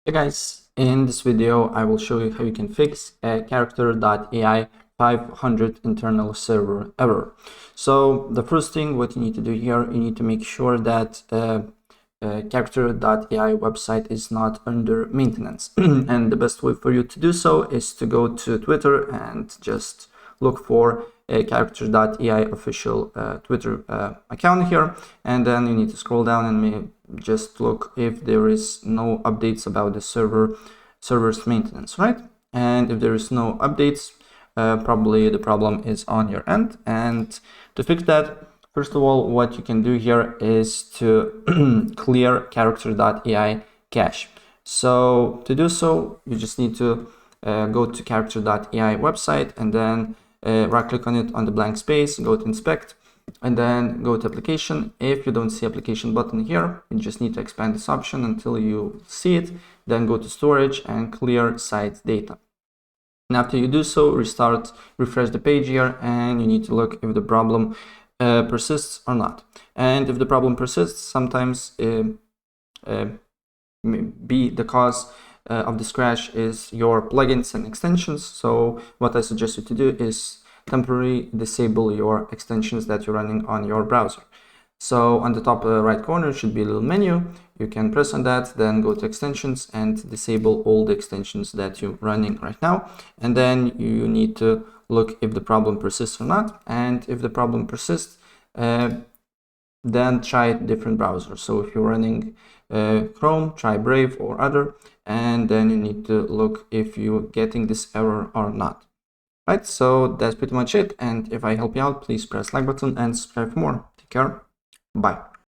Hey guys, in this video I will show you how you can fix a Character.AI 500 internal server error. So the first thing what you need to do here, you need to make sure that Character.AI website is not under maintenance. And the best way for you to do so is to go to Twitter and just look for a Character.AI official Twitter account here, and then you need to scroll down and just look if there is no updates about the server's maintenance, right? And if there is no updates, probably the problem is on your end. And to fix that, first of all, what you can do here is to clear Character.AI cache. So to do so, you just need to go to Character.AI website and then right click on it on the blank space, go to inspect, and then go to application. If you don't see application button here, you just need to expand this option until you see it, then go to storage and clear site data. And after you do so, refresh the page here, and you need to look if the problem persists or not. And if the problem persists, sometimes be the cause of this crash is your plugins and extensions. So what I suggest you to do is temporarily disable your extensions that you're running on your browser. So on the top right corner should be a little menu. You can press on that, then go to extensions and disable all the extensions that you're running right now. And then you need to look if the problem persists or not. And if the problem persists, then try different browsers. So if you're running Chrome, try Brave or other, and then you need to look if you're getting this error or not. Right, so that's pretty much it. And if I help you out, please press like button and subscribe for more. Take care. Bye.